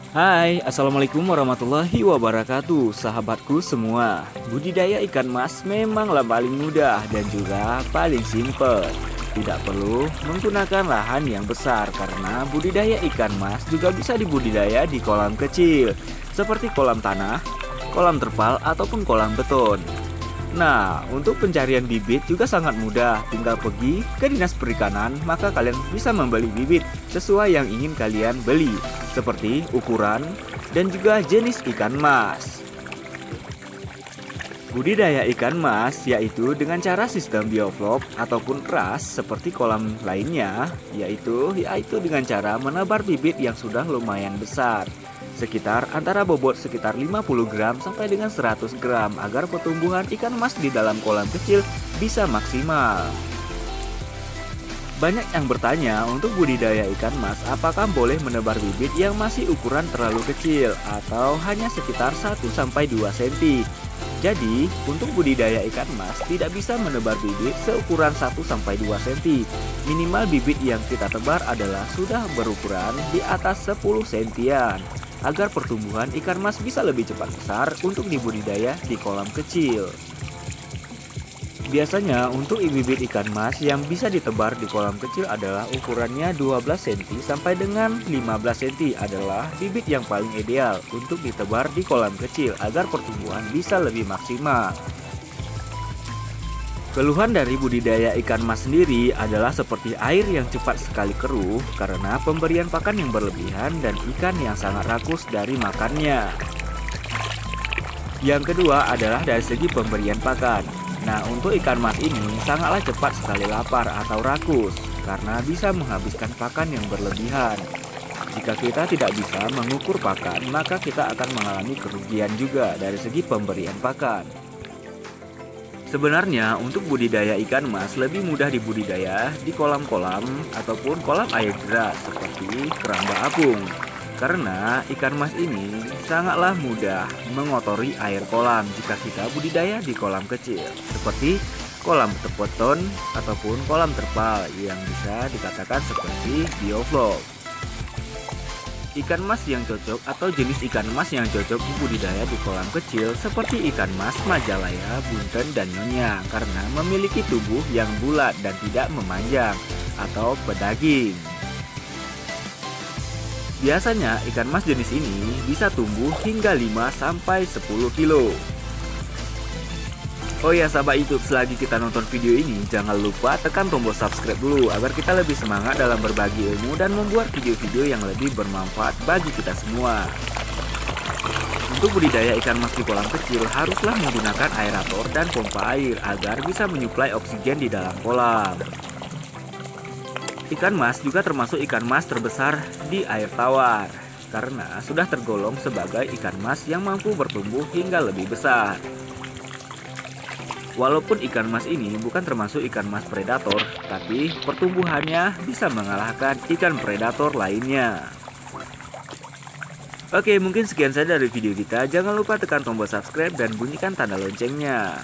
Hai, Assalamualaikum warahmatullahi wabarakatuh. Sahabatku semua, budidaya ikan mas memanglah paling mudah dan juga paling simpel. Tidak perlu menggunakan lahan yang besar karena budidaya ikan mas juga bisa dibudidaya di kolam kecil seperti kolam tanah, kolam terpal ataupun kolam beton. Nah, untuk pencarian bibit juga sangat mudah. Tinggal pergi ke Dinas Perikanan, maka kalian bisa membeli bibit sesuai yang ingin kalian beli, seperti ukuran dan juga jenis ikan mas. Budidaya ikan mas yaitu dengan cara sistem bioflok ataupun ras seperti kolam lainnya, yaitu dengan cara menebar bibit yang sudah lumayan besar, sekitar antara bobot sekitar 50 gram sampai dengan 100 gram agar pertumbuhan ikan mas di dalam kolam kecil bisa maksimal. Banyak yang bertanya untuk budidaya ikan mas apakah boleh menebar bibit yang masih ukuran terlalu kecil atau hanya sekitar 1-2 cm. Jadi, untuk budidaya ikan mas tidak bisa menebar bibit seukuran 1-2 cm. Minimal bibit yang kita tebar adalah sudah berukuran di atas 10 cm agar pertumbuhan ikan mas bisa lebih cepat besar untuk dibudidaya di kolam kecil. Biasanya untuk bibit ikan mas yang bisa ditebar di kolam kecil adalah ukurannya 12 cm sampai dengan 15 cm adalah bibit yang paling ideal untuk ditebar di kolam kecil agar pertumbuhan bisa lebih maksimal. Keluhan dari budidaya ikan mas sendiri adalah seperti air yang cepat sekali keruh karena pemberian pakan yang berlebihan dan ikan yang sangat rakus dari makannya. Yang kedua adalah dari segi pemberian pakan. Nah, untuk ikan mas ini sangatlah cepat sekali lapar atau rakus karena bisa menghabiskan pakan yang berlebihan. Jika kita tidak bisa mengukur pakan, maka kita akan mengalami kerugian juga dari segi pemberian pakan. Sebenarnya untuk budidaya ikan mas lebih mudah dibudidaya di kolam-kolam ataupun kolam air deras seperti keramba apung. Karena ikan mas ini sangatlah mudah mengotori air kolam jika kita budidaya di kolam kecil seperti kolam beton ataupun kolam terpal yang bisa dikatakan seperti bioflok. Ikan mas yang cocok atau jenis ikan mas yang cocok dibudidaya di kolam kecil seperti ikan mas Majalaya, Bunten, dan Nyonya karena memiliki tubuh yang bulat dan tidak memanjang atau pedaging. Biasanya ikan mas jenis ini bisa tumbuh hingga 5-10 kilo. Oh ya sahabat YouTube, selagi kita nonton video ini jangan lupa tekan tombol subscribe dulu agar kita lebih semangat dalam berbagi ilmu dan membuat video-video yang lebih bermanfaat bagi kita semua. Untuk budidaya ikan mas di kolam kecil haruslah menggunakan aerator dan pompa air agar bisa menyuplai oksigen di dalam kolam. Ikan mas juga termasuk ikan mas terbesar di air tawar karena sudah tergolong sebagai ikan mas yang mampu bertumbuh hingga lebih besar. Walaupun ikan mas ini bukan termasuk ikan mas predator, tapi pertumbuhannya bisa mengalahkan ikan predator lainnya. Oke, mungkin sekian saja dari video kita. Jangan lupa tekan tombol subscribe dan bunyikan tanda loncengnya.